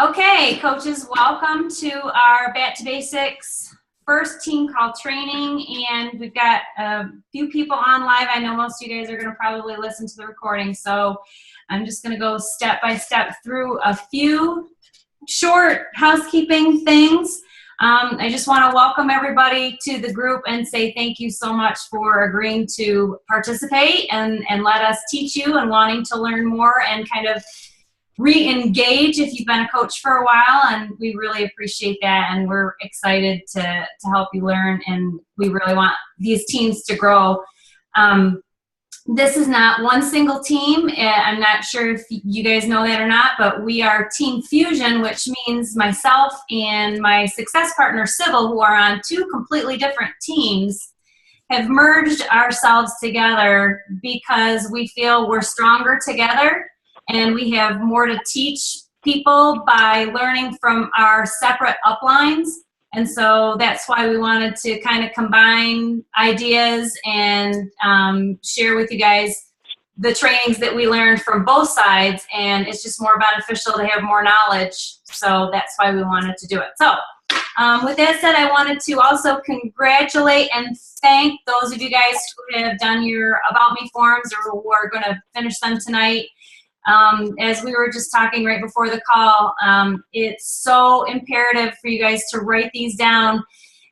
Okay, coaches, welcome to our Back to Basics first team call training, and we've got a few people on live. I know most of you guys are going to probably listen to the recording, so I'm just going to go step by step through a few short housekeeping things. I just want to welcome everybody to the group and say thank you so much for agreeing to participate and let us teach you and wanting to learn more and kind of re-engage if you've been a coach for a while, and we really appreciate that, and we're excited to help you learn, and we really want these teams to grow. This is not one single team. I'm not sure if you guys know that or not, but we are Team Fusion, which means myself and my success partner, Sybil, who are on two completely different teams, have merged ourselves together because we feel we're stronger together and we have more to teach people by learning from our separate uplines. And so that's why we wanted to kind of combine ideas and share with you guys the trainings that we learned from both sides, and it's just more beneficial to have more knowledge. So that's why we wanted to do it. So with that said, I wanted to also congratulate and thank those of you guys who have done your About Me forms or who are going to finish them tonight. As we were just talking right before the call, it's so imperative for you guys to write these down,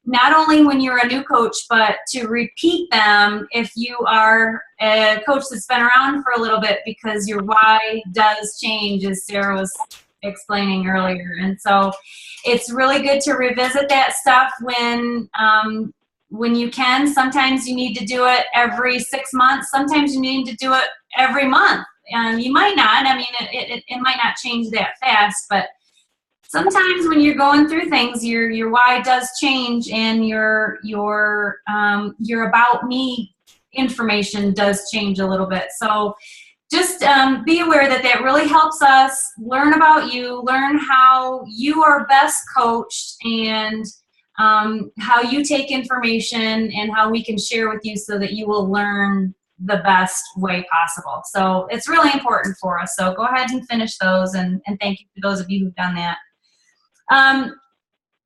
not only when you're a new coach, but to repeat them if you are a coach that's been around for a little bit, because your why does change, as Sarah was explaining earlier. And so it's really good to revisit that stuff when you can. Sometimes you need to do it every 6 months. Sometimes you need to do it every month. You might not. I mean, it might not change that fast, but sometimes when you're going through things, your why does change, and your about me information does change a little bit. So just be aware that that really helps us learn about you, learn how you are best coached, and how you take information and how we can share with you so that you will learn the best way possible. So it's really important for us. So go ahead and finish those, and thank you for those of you who've done that.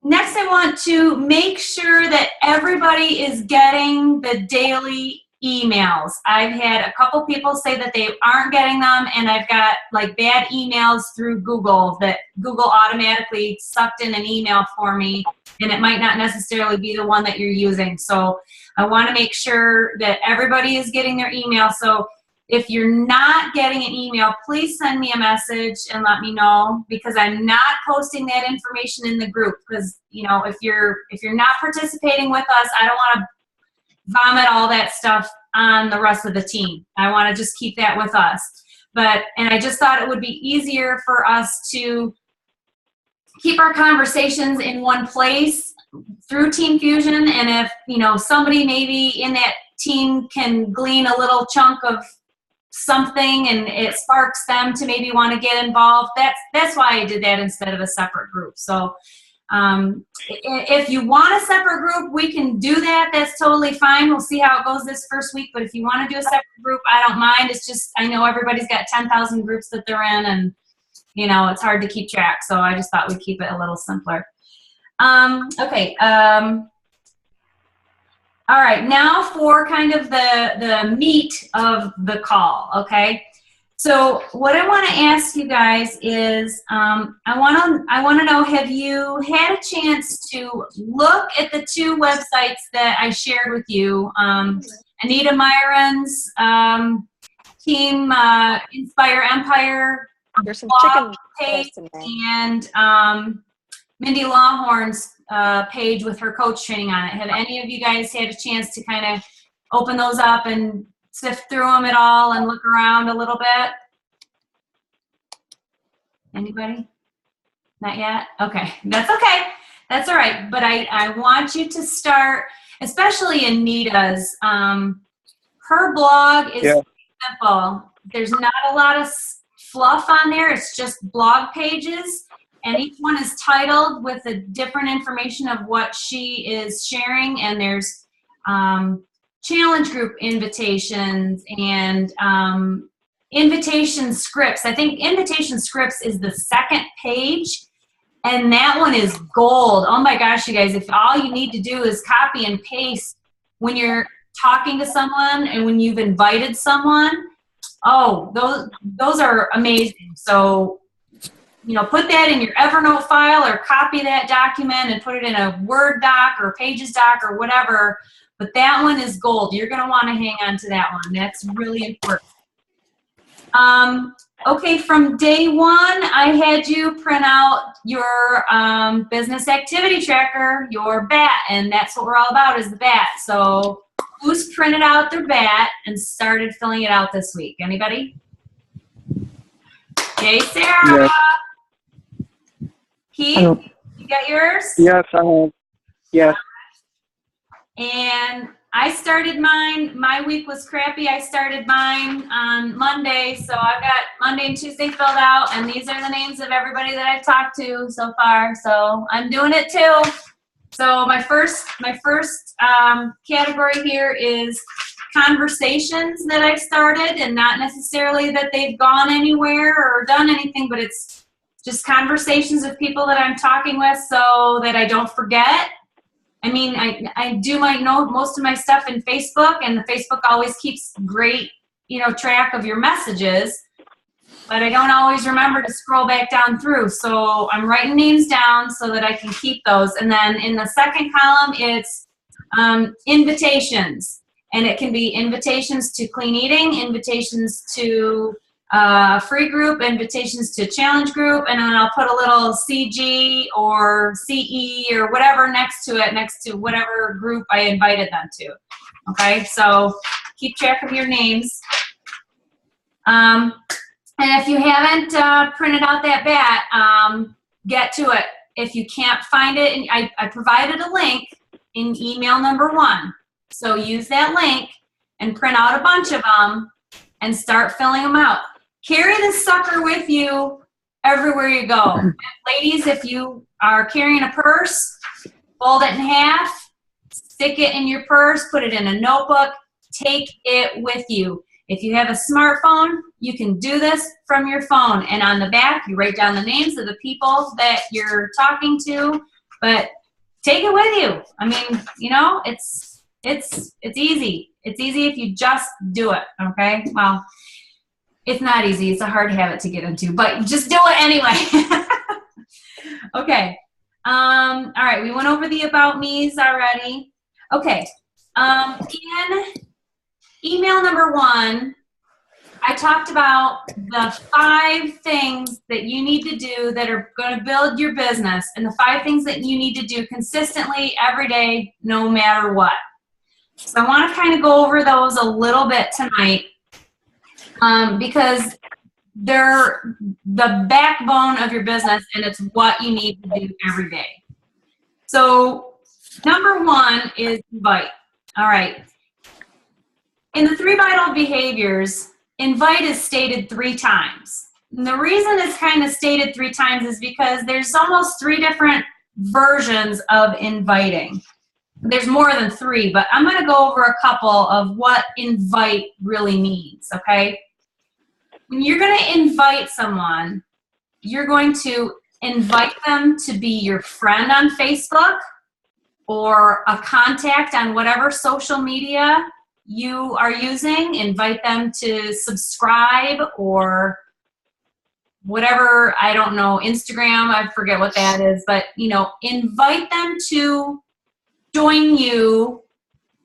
Next, I want to make sure that everybody is getting the daily emails. I've had a couple people say that they aren't getting them, and I've got like bad emails through Google that Google automatically sucked in an email for me, and it might not necessarily be the one that you're using. So I want to make sure that everybody is getting their email. So if you're not getting an email, please send me a message and let me know, because I'm not posting that information in the group. Because, you know, if you're not participating with us, I don't want to vomit all that stuff on the rest of the team. I want to just keep that with us. And I just thought it would be easier for us to keep our conversations in one place through Team Fusion. And if, you know, somebody maybe in that team can glean a little chunk of something and it sparks them to maybe want to get involved, that's why I did that instead of a separate group. So if you want a separate group, we can do that. That's totally fine. We'll see how it goes this first week. But if you want to do a separate group, I don't mind. It's just, I know everybody's got 10,000 groups that they're in, and, you know, it's hard to keep track. So I just thought we'd keep it a little simpler. Okay. All right. Now for kind of the meat of the call. Okay. So what I want to ask you guys is, I want to know, have you had a chance to look at the two websites that I shared with you? Anita Myron's Team Inspire Empire blog page, and Mindy Longhorn's page with her coach training on it. Have any of you guys had a chance to kind of open those up and sift through them at all and look around a little bit? Anybody? Not yet? Okay, that's okay. That's all right. But I want you to start, especially Anita's. Her blog is simple. There's not a lot of fluff on there. It's just blog pages, and each one is titled with a different information of what she is sharing, and there's challenge group invitations and invitation scripts. I think invitation scripts is the second page, And that one is gold. Oh my gosh, you guys, if all you need to do is copy and paste when you're talking to someone and when you've invited someone, oh, those are amazing. So, you know, put that in your Evernote file or copy that document and put it in a Word doc or Pages doc or whatever. But that one is gold. You're going to want to hang on to that one. That's really important. Okay, from day one, I had you print out your business activity tracker, your BAT, and that's what we're all about is the BAT. So who's printed out their BAT and started filling it out this week? Anybody? Okay, Sarah. Yes. Keith, you got yours? Yes, I have. Yes. And I started mine. My week was crappy. I started mine on Monday, so I've got Monday and Tuesday filled out, and these are the names of everybody that I've talked to so far. So I'm doing it too. So my first category here is conversations that I've started, and not necessarily that they've gone anywhere or done anything, but it's just conversations with people that I'm talking with so that I don't forget. I mean, I do most of my stuff in Facebook, and the Facebook always keeps great, you know, track of your messages, but I don't always remember to scroll back down through. So I'm writing names down so that I can keep those. And then in the second column, it's invitations, and it can be invitations to clean eating, invitations to free group, invitations to challenge group, and then I'll put a little CG or CE or whatever next to it, next to whatever group I invited them to. Okay, so keep track of your names. And if you haven't printed out that BAT, get to it. If you can't find it, and I provided a link in email number 1. So use that link and print out a bunch of them and start filling them out. Carry this sucker with you everywhere you go. And ladies, if you are carrying a purse, fold it in half, stick it in your purse, put it in a notebook, take it with you. If you have a smartphone, you can do this from your phone. And on the back, you write down the names of the people that you're talking to, but take it with you. I mean, you know, it's easy. It's easy if you just do it, okay? Well, it's not easy. It's a hard habit to get into, but just do it anyway. Okay. All right. We went over the about me's already. Okay. In email number 1, I talked about the 5 things that you need to do that are going to build your business, and the 5 things that you need to do consistently every day, no matter what. So I want to kind of go over those a little bit tonight. Because they're the backbone of your business, and it's what you need to do every day. So number 1 is invite. All right. In the 3 vital behaviors, invite is stated 3 times. And the reason it's kind of stated 3 times is because there's almost 3 different versions of inviting. There's more than 3, but I'm going to go over a couple of what invite really means, okay? When you're going to invite someone, you're going to invite them to be your friend on Facebook or a contact on whatever social media you are using. Invite them to subscribe or whatever, I don't know, Instagram, I forget what that is, but, you know, invite them to join you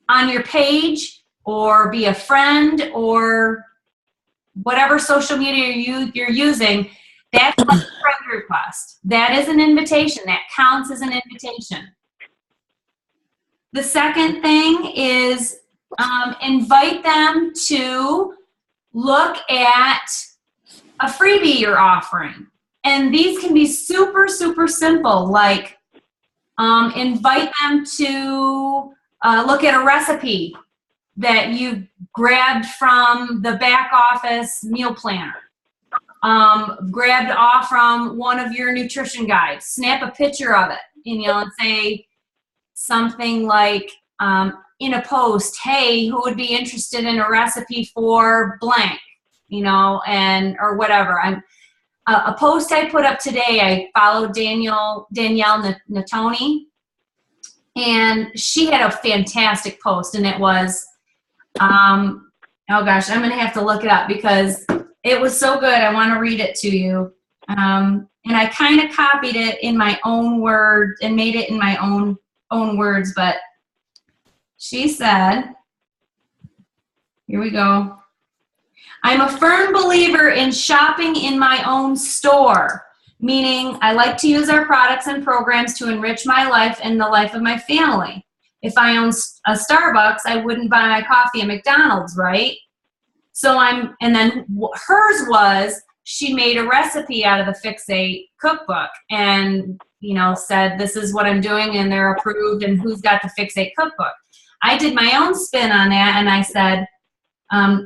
on your page or be a friend or whatever social media you're using. That's like a friend request. That is an invitation. That counts as an invitation. The second thing is invite them to look at a freebie you're offering. And these can be super, super simple, like invite them to look at a recipe that you grabbed from the back office meal planner, grabbed off from one of your nutrition guides, snap a picture of it, you know, and say something like in a post, hey, who would be interested in a recipe for blank, you know, and or whatever. a post I put up today, I followed Danielle Natoni, and she had a fantastic post, and it was, oh gosh, I'm going to have to look it up because it was so good. I want to read it to you. And I kind of copied it in my own words and made it in my own words, but she said, here we go. I'm a firm believer in shopping in my own store, meaning I like to use our products and programs to enrich my life and the life of my family. If I owned a Starbucks, I wouldn't buy my coffee at McDonald's, right? And then hers was, she made a recipe out of the Fix8 cookbook and, said, this is what I'm doing, and they're approved, and who's got the Fix8 cookbook. I did my own spin on that, and I said,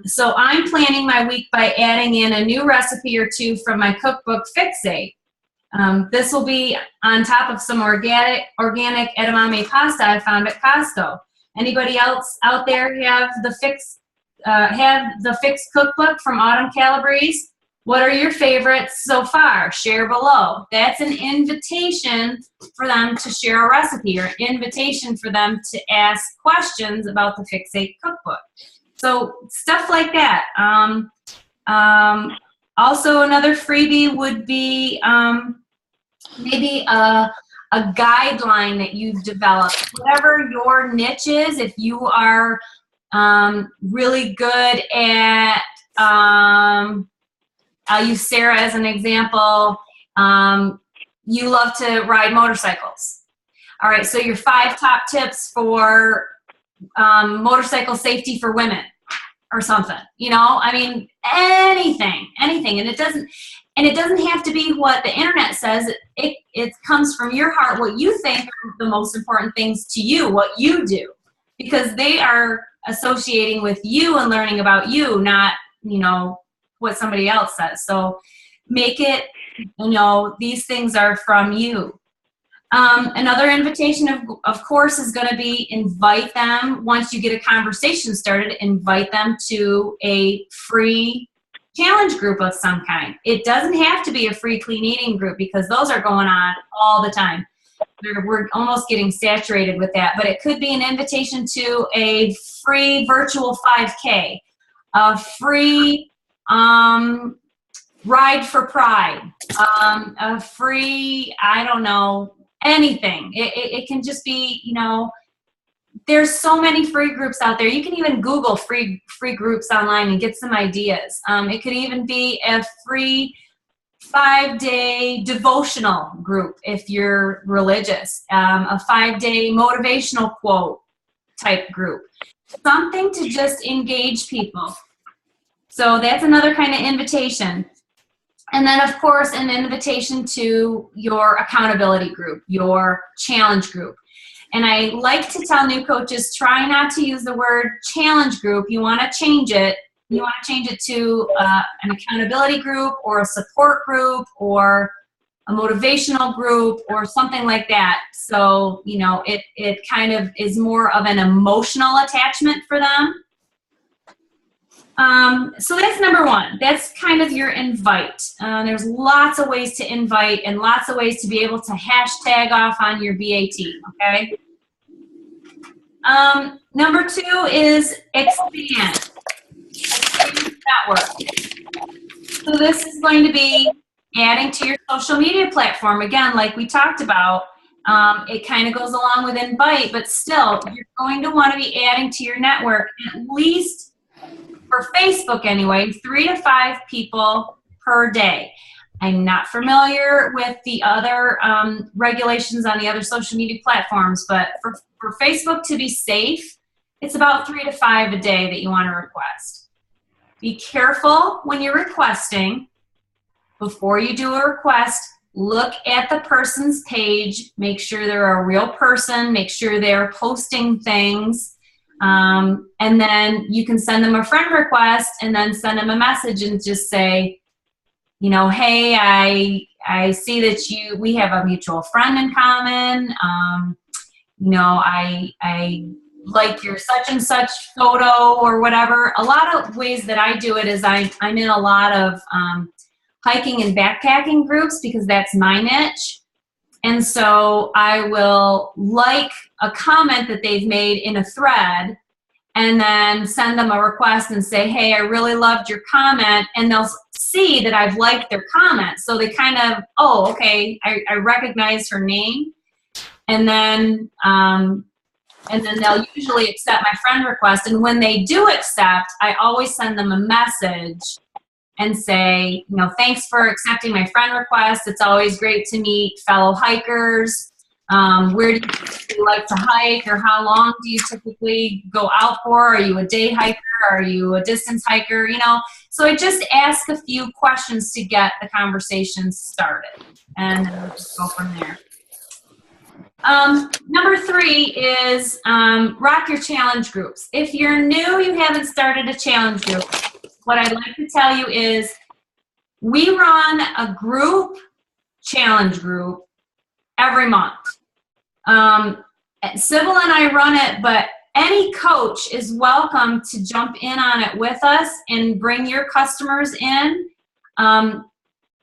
so I'm planning my week by adding in a new recipe or two from my cookbook Fix8. This will be on top of some organic edamame pasta I found at Costco. Anybody else out there have the Fix cookbook from Autumn Calabrese? What are your favorites so far? Share below. That's an invitation for them to share a recipe, or invitation for them to ask questions about the Fix8 cookbook. So stuff like that. Also, another freebie would be maybe a guideline that you've developed. Whatever your niche is, if you are really good at, I'll use Sarah as an example, you love to ride motorcycles. All right, so your 5 top tips for motorcycle safety for women, or something, anything. And it doesn't have to be what the internet says. It comes from your heart, what you think are the most important things to you, what you do, because they are associating with you and learning about you, not, what somebody else says. So make it, these things are from you. Another invitation, of course, is going to be invite them, once you get a conversation started, invite them to a free challenge group of some kind. It doesn't have to be a free clean eating group, because those are going on all the time. We're almost getting saturated with that, but it could be an invitation to a free virtual 5K, a free ride for pride, a free, I don't know, anything. It can just be, there's so many free groups out there. You can even Google free groups online and get some ideas. It could even be a free 5-day devotional group if you're religious, a 5-day motivational quote type group, something to just engage people. So that's another kind of invitation. And then, of course, an invitation to your accountability group, your challenge group. And I like to tell new coaches, try not to use the word challenge group. You want to change it. You want to change it to an accountability group, or a support group, or a motivational group, or something like that. So, it kind of is more of an emotional attachment for them. So that's number 1. That's kind of your invite. There's lots of ways to invite, and lots of ways to be able to hashtag off on your BAT, okay? Number 2 is expand. Expand network. So this is going to be adding to your social media platform. Again, like we talked about, it kind of goes along with invite, but still, you're going to want to be adding to your network, at least for Facebook anyway, 3 to 5 people per day. I'm not familiar with the other regulations on the other social media platforms, but for Facebook to be safe, it's about 3 to 5 a day that you want to request. Be careful when you're requesting. Before you do a request, look at the person's page, make sure they're a real person, make sure they're posting things. And then you can send them a friend request, and then send them a message and just say, hey, I see that we have a mutual friend in common. I like your such and such photo, or whatever. A lot of ways that I do it is I'm in a lot of hiking and backpacking groups because that's my niche. And so I will like a comment that they've made in a thread and then send them a request and say, hey, I really loved your comment. And they'll see that I've liked their comment. So they kind of, oh, okay, I recognize her name. And then they'll usually accept my friend request. And when they do accept, I always send them a message and say, thanks for accepting my friend request. It's always great to meet fellow hikers. Where do you typically like to hike, or how long do you typically go out for? Are you a day hiker? Are you a distance hiker? So I just ask a few questions to get the conversation started, and then we'll just go from there. Number 3 is rock your challenge groups. If you're new, you haven't started a challenge group, what I'd like to tell you is we run a group challenge group every month. Sybil and I run it, but any coach is welcome to jump in on it with us and bring your customers in.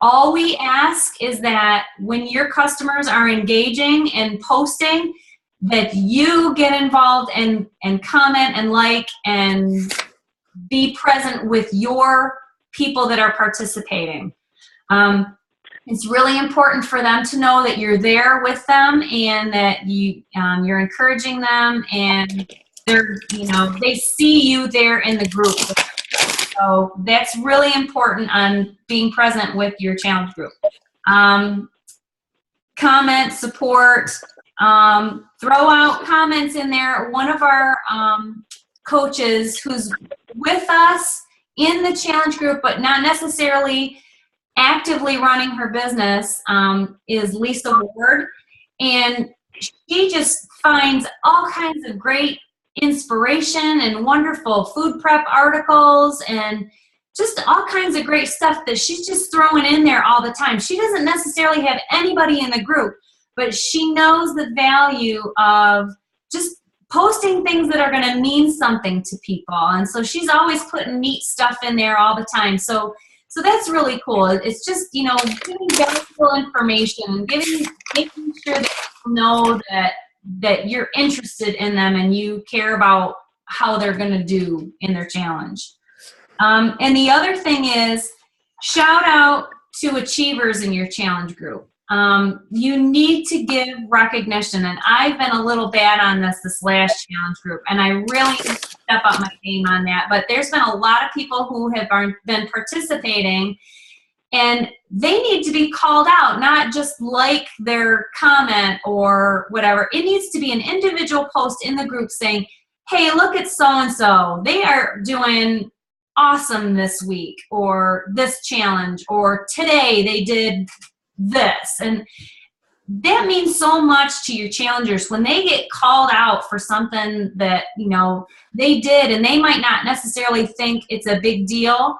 All we ask is that when your customers are engaging and posting, that you get involved and comment and like and be present with your people that are participating. It's really important for them to know that you're there with them and that you're encouraging them, and they see you there in the group. So that's really important on being present with your challenge group. Comment, support, throw out comments in there. One of our coaches who's with us in the challenge group, but not necessarily actively running her business, is Lisa Ward. And she just finds all kinds of great inspiration and wonderful food prep articles and just all kinds of great stuff that she's just throwing in there all the time. She doesn't necessarily have anybody in the group, but she knows the value of just posting things that are going to mean something to people. And so she's always putting neat stuff in there all the time. So that's really cool. It's just, giving valuable information, making sure that people know that you're interested in them and you care about how they're going to do in their challenge. And the other thing is, shout out to achievers in your challenge group. You need to give recognition, and I've been a little bad on this last challenge group, and I really need to step up my game on that. But there's been a lot of people who have been participating, and they need to be called out, not just like their comment or whatever. It needs to be an individual post in the group saying, hey, look at so-and-so. They are doing awesome this week, or this challenge, or today they did this. And that means so much to your challengers when they get called out for something that they did, and they might not necessarily think it's a big deal,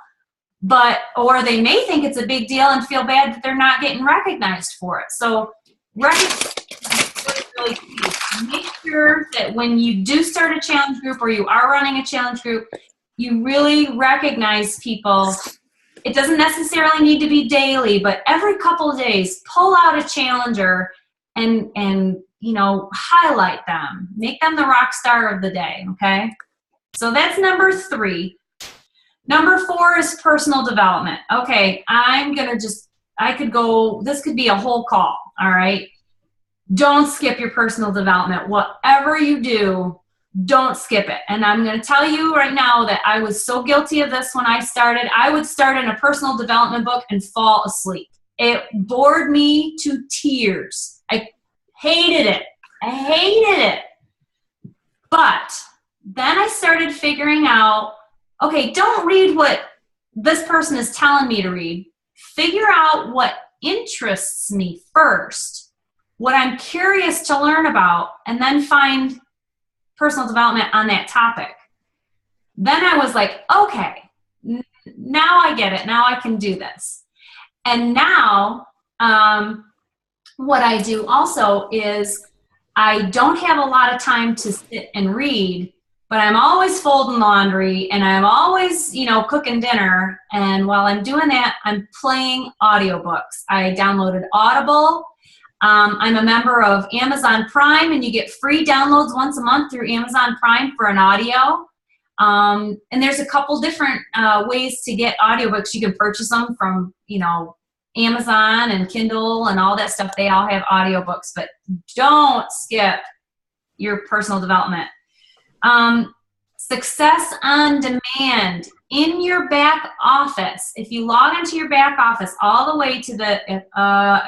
or they may think it's a big deal and feel bad that they're not getting recognized for it. So recognition is really key. Make sure that when you do start a challenge group or you are running a challenge group, you really recognize people. It doesn't necessarily need to be daily, but every couple of days, pull out a challenger and highlight them. Make them the rock star of the day, okay? So that's number 3. Number 4 is personal development. Okay, this could be a whole call, all right? Don't skip your personal development. Whatever you do, don't skip it. And I'm going to tell you right now that I was so guilty of this when I started. I would start in a personal development book and fall asleep. It bored me to tears. I hated it. But then I started figuring out, okay, don't read what this person is telling me to read. Figure out what interests me first, what I'm curious to learn about, and then find personal development on that topic. Then I was like, okay, now I get it. Now I can do this. And now what I do also is I don't have a lot of time to sit and read. but I'm always folding laundry and I'm always, cooking dinner. And while I'm doing that, I'm playing audiobooks. I downloaded Audible. I'm a member of Amazon Prime, and you get free downloads once a month through Amazon Prime for an audio. And there's a couple different ways to get audiobooks. You can purchase them from, Amazon and Kindle and all that stuff. They all have audiobooks, but don't skip your personal development. Success on demand in your back office. If you log into your back office all the way to the,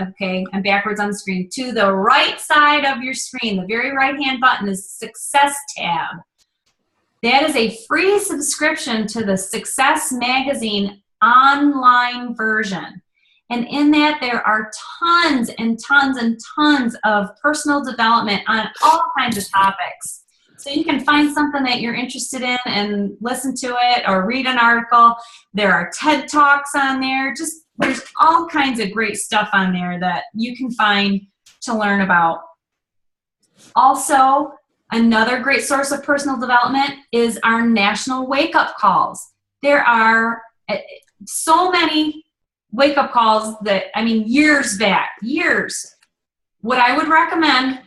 okay, I'm backwards on the screen, to the right side of your screen, the very right-hand button is Success tab. That is a free subscription to the Success Magazine online version. And in that, there are tons and tons and tons of personal development on all kinds of topics. So you can find something that you're interested in and listen to it or read an article. There are TED Talks on there. There's all kinds of great stuff on there that you can find to learn about. Also, another great source of personal development is our national wake-up calls. There are so many wake-up calls that, years back, years. What I would recommend,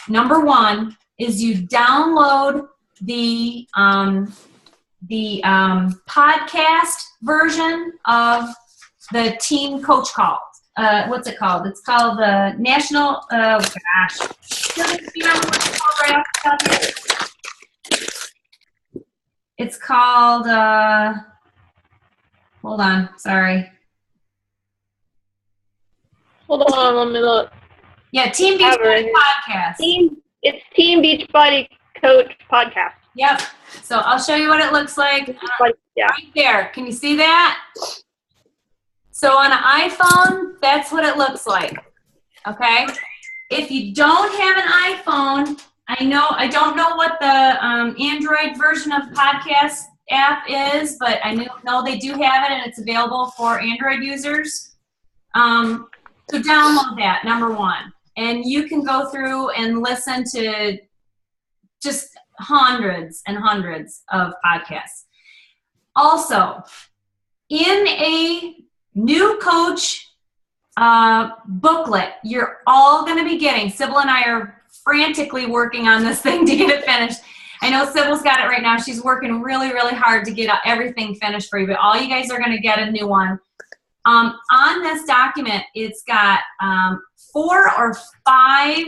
number one, is you download the podcast version of the Teen Coach Call. What's it called? It's called the National, do you remember what it's called right off the top here? It's called, hold on, sorry. Hold on, let me look. Yeah, Team Beachbody Podcast. It's Team Beachbody Coach Podcast. Yep. So I'll show you what it looks like. Yeah. Right there. Can you see that? So on an iPhone, that's what it looks like. Okay. If you don't have an iPhone, I don't know what the Android version of the podcast app is, but I know they do have it, and it's available for Android users. So download that, number one. And you can go through and listen to just hundreds and hundreds of podcasts. Also, in a new coach booklet, you're all going to be getting, Sybil and I are frantically working on this thing to get it finished. I know Sybil's got it right now. She's working really, really hard to get everything finished for you, but all you guys are going to get a new one. On this document, it's got 4 or 5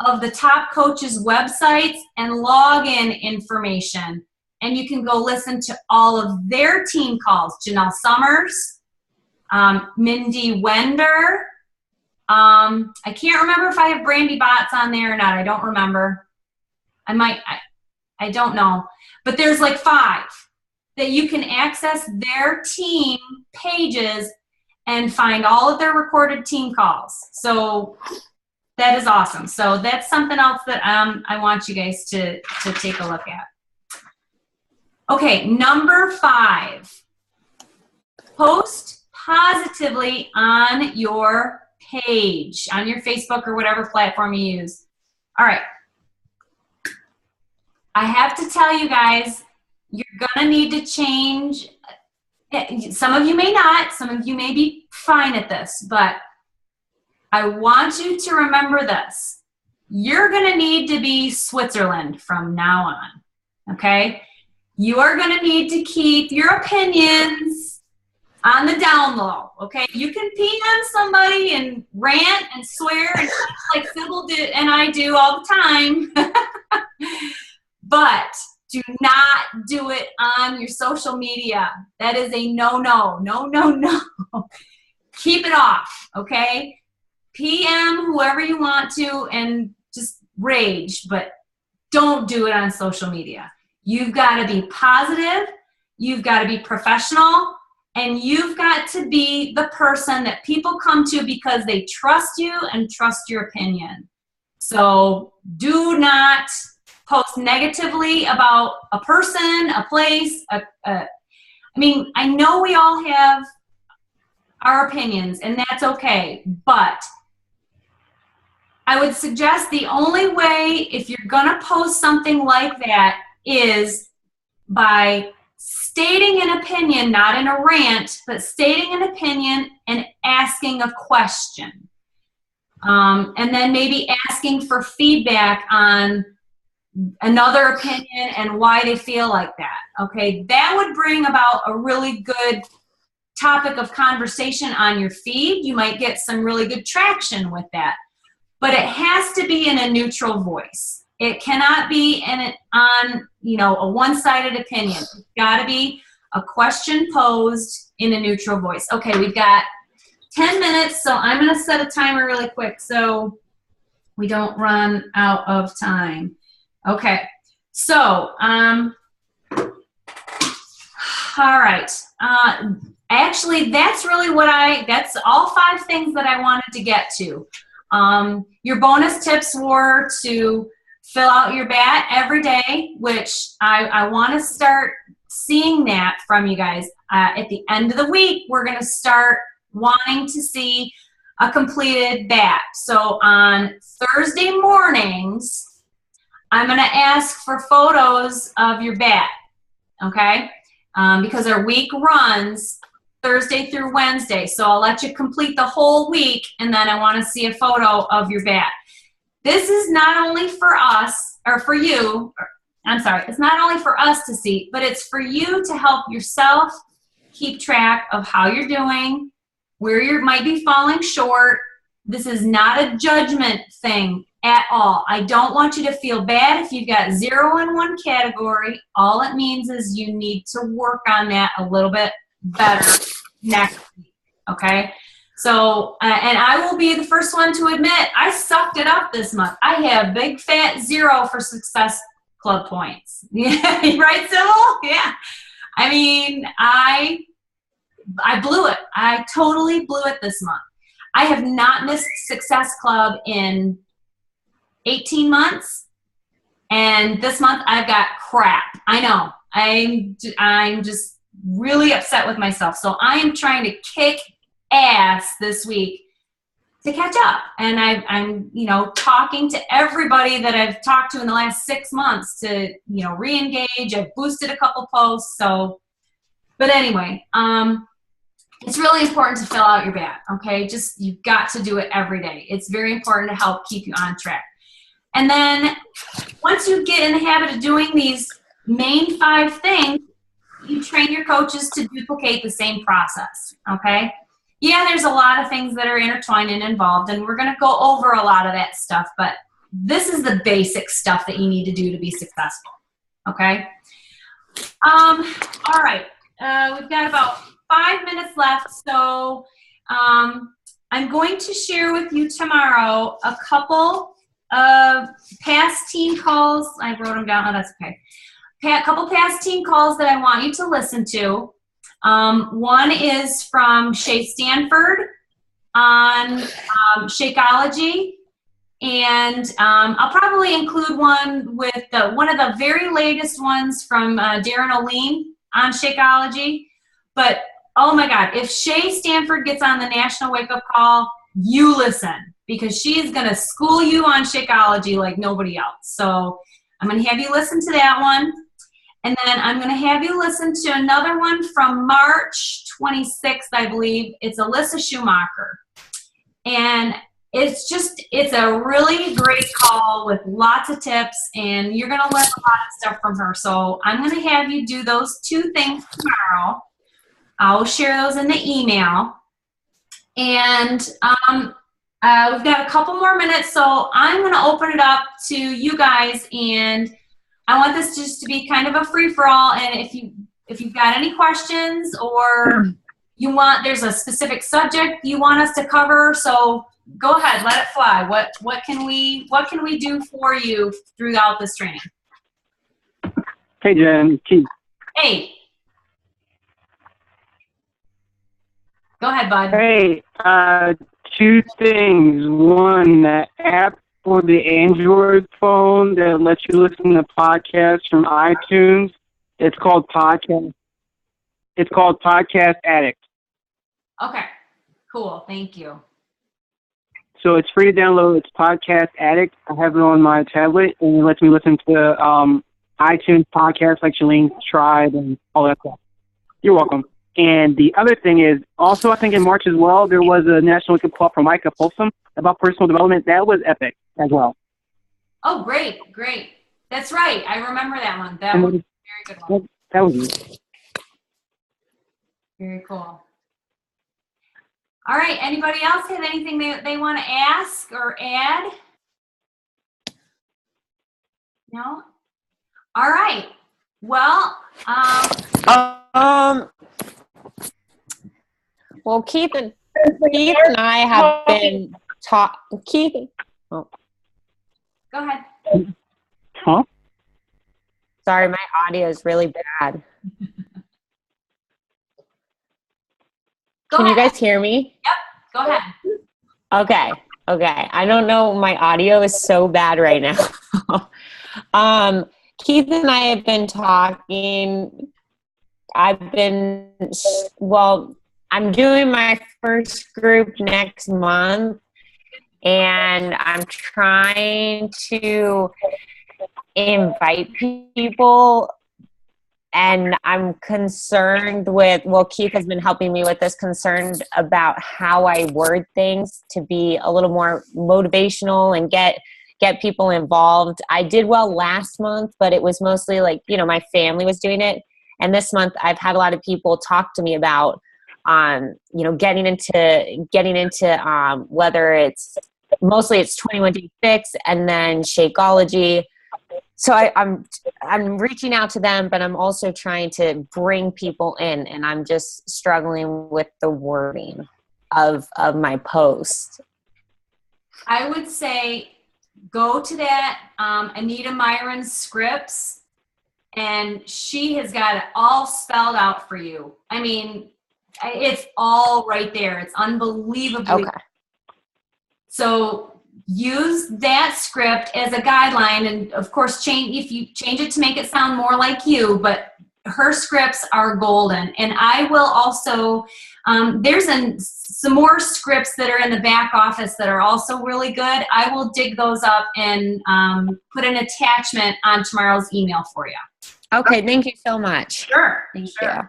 of the top coaches' websites and login information. And you can go listen to all of their team calls. Janelle Summers, Mindy Wender. I can't remember if I have Brandy Botts on there or not. I don't remember. I don't know. But there's like 5 that you can access their team pages and find all of their recorded team calls. So that is awesome. So that's something else that I want you guys to take a look at. Okay, number 5, post positively on your page, on your Facebook or whatever platform you use. All right. I have to tell you guys, you're going to need to change. Some of you may not. Some of you may be fine at this, but I want you to remember this. You're going to need to be Switzerland from now on, okay? You are going to need to keep your opinions on the down low, okay? You can PM somebody and rant and swear and like Sybil did and I do all the time, but do not do it on your social media. That is a no-no. No. Keep it off, okay? PM whoever you want to and just rage, but don't do it on social media. You've got to be positive. You've got to be professional. And you've got to be the person that people come to because they trust you and trust your opinion. So do not post negatively about a person, a place. I know we all have our opinions, and that's okay. But I would suggest the only way, if you're going to post something like that, is by stating an opinion, not in a rant, but stating an opinion and asking a question. And then maybe asking for feedback on another opinion and why they feel like that. Okay, that would bring about a really good topic of conversation on your feed. You might get some really good traction with that. But it has to be in a neutral voice. It cannot be on a one-sided opinion. It's got to be a question posed in a neutral voice. Okay, we've got 10 minutes, so I'm going to set a timer really quick so we don't run out of time. Okay, so, all right. Actually, that's really that's all 5 things that I wanted to get to. Your bonus tips were to fill out your BAT every day, which I want to start seeing that from you guys. At the end of the week, we're going to start wanting to see a completed BAT. So on Thursday mornings, I'm going to ask for photos of your BAT, okay? Because our week runs Thursday through Wednesday. So I'll let you complete the whole week, and then I want to see a photo of your BAT. This is not only for us, or for you, it's not only for us to see, but it's for you to help yourself keep track of how you're doing, where you might be falling short. This is not a judgment thing at all. I don't want you to feel bad if you've got 0 in one category. All it means is you need to work on that a little bit better next week, okay? So, and I will be the first one to admit, I sucked it up this month. I have big fat 0 for Success Club points. Yeah, right, Sybil? Yeah. I mean, I blew it. I totally blew it this month. I have not missed Success Club in 18 months, and this month I've got crap. I know. I'm just really upset with myself. So I am trying to kick ass this week to catch up. And I'm talking to everybody that I've talked to in the last 6 months to, re-engage. I've boosted a couple posts. So, but anyway, it's really important to fill out your BAT, okay? You've got to do it every day. It's very important to help keep you on track. And then once you get in the habit of doing these main 5 things, you train your coaches to duplicate the same process, okay? Yeah, there's a lot of things that are intertwined and involved, and we're going to go over a lot of that stuff, but this is the basic stuff that you need to do to be successful, okay? All right, we've got about 5 minutes left, so I'm going to share with you tomorrow a couple of past team calls. I wrote them down. Oh, that's okay. A couple past team calls that I want you to listen to. One is from Shay Stanford on Shakeology, and I'll probably include one with one of the very latest ones from Darren O'Lean on Shakeology. But oh my God, if Shay Stanford gets on the National Wake Up Call, you listen, because she's going to school you on Shakeology like nobody else. So I'm going to have you listen to that one. And then I'm going to have you listen to another one from March 26th, I believe. It's Alyssa Schumacher. And it's a really great call with lots of tips, and you're going to learn a lot of stuff from her. So I'm going to have you do those 2 things tomorrow. I'll share those in the email. And we've got a couple more minutes, so I'm going to open it up to you guys, and I want this just to be kind of a free-for-all. And if you've got any questions, or there's a specific subject you want us to cover, so go ahead, let it fly. What can we do for you throughout this training? Hey, Jen. Keith. Hey. Go ahead, bud. Hey, 2 things. One, that app for the Android phone that lets you listen to podcasts from iTunes. It's called Podcast. It's called Podcast Addict. Okay. Cool. Thank you. So it's free to download. It's Podcast Addict. I have it on my tablet, and it lets me listen to iTunes podcasts like Shalene's Tribe and all that stuff. You're welcome. And the other thing is, also I think in March as well, there was a National Wake Up Call from Micah Folsom about personal development. That was epic as well. Oh, great. That's right. I remember that one. That was a very good one. That was it. Very cool. All right. Anybody else have anything they want to ask or add? No? All right. Well, well, Keith and I have been Keith. Oh, go ahead. Huh? sorry, my audio is really bad. Can you guys hear me? Yep. Go ahead. Okay. I don't know. My audio is so bad right now. Keith and I have been talking. I'm doing my first group next month, and I'm trying to invite people. And I'm concerned with, Keith has been helping me with this, concerned about how I word things to be a little more motivational and get people involved. I did well last month, but it was mostly like, my family was doing it. And this month I've had a lot of people talk to me about, getting into whether it's 21 Day Fix and then Shakeology. So I'm reaching out to them, but I'm also trying to bring people in, and I'm just struggling with the wording of my post. I would say go to that Anita Myron scripts, and she has got it all spelled out for you. I mean, it's all right there. It's unbelievably. Okay. So use that script as a guideline, and of course if you change it to make it sound more like you, but her scripts are golden. And I will also there's some more scripts that are in the back office that are also really good. I will dig those up and put an attachment on tomorrow's email for you. Okay, thank you so much. Sure. Thank you.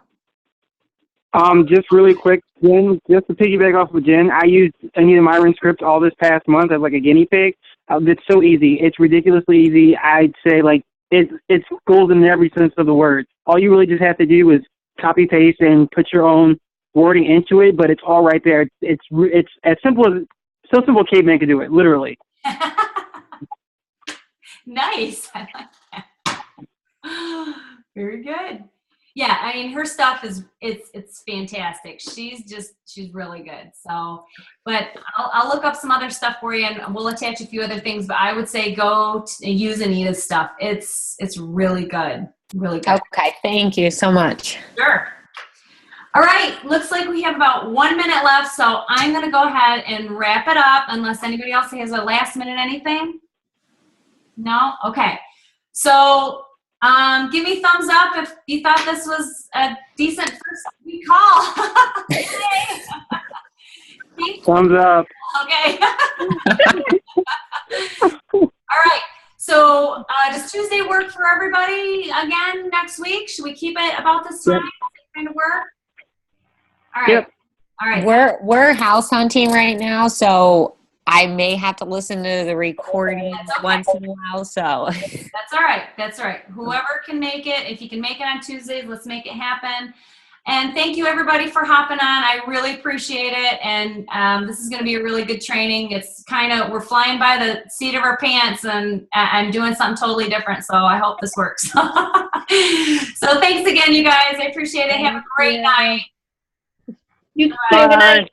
Just really quick, Jen, just to piggyback off of Jen, I used Anita Myron script all this past month as like a guinea pig. It's so easy. It's ridiculously easy. I'd say like it's golden in every sense of the word. All you really just have to do is copy paste and put your own wording into it, but it's all right there. It's as simple as caveman can do it, literally. Nice. I like that. Very good. Yeah, I mean, her stuff it's fantastic. She's really good. So, but I'll look up some other stuff for you, and we'll attach a few other things. But I would say go use Anita's stuff. It's really good, really good. Okay, thank you so much. Sure. All right, looks like we have about 1 minute left, so I'm going to go ahead and wrap it up unless anybody else has a last minute anything. No? Okay. So. Give me thumbs up if you thought this was a decent first week call. Thumbs up. Okay. All right. So does Tuesday work for everybody again next week? Should we keep it about this time? Yep. Kind of work? All right. Yep. All right. We're house hunting right now, so I may have to listen to the recording once in a while, so. That's all right. That's all right. Whoever can make it, if you can make it on Tuesdays, let's make it happen. And thank you, everybody, for hopping on. I really appreciate it. And this is going to be a really good training. It's we're flying by the seat of our pants, and I'm doing something totally different. So I hope this works. So thanks again, you guys. I appreciate it. Have a great night. You too. Good night.